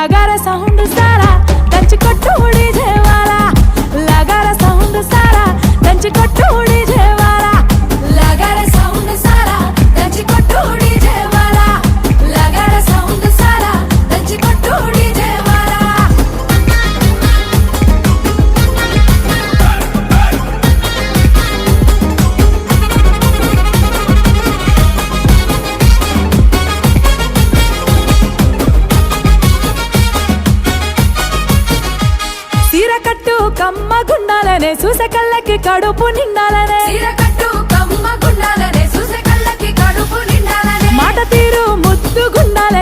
लगारा sound सारा దంచి కొట్టు డీజే వాలా लगारा साउंड सारा దంచి కొట్టు డీజే వాలా लगारा साउंड सारा దంచి కొట్టు డీజే వాలా लगारा साउंड सारा దంచి కొట్టు డీజే వాలా సీరకట్టు కమ్మ గుండాలనే చూసే కళ్ళకి కడుపు నిండాలనే సీరకట్టు కమ్మ గుండాలనే చూసే కళ్ళకి కడుపు నిండాలనే మాట తీరు ముద్దు గుండాలనే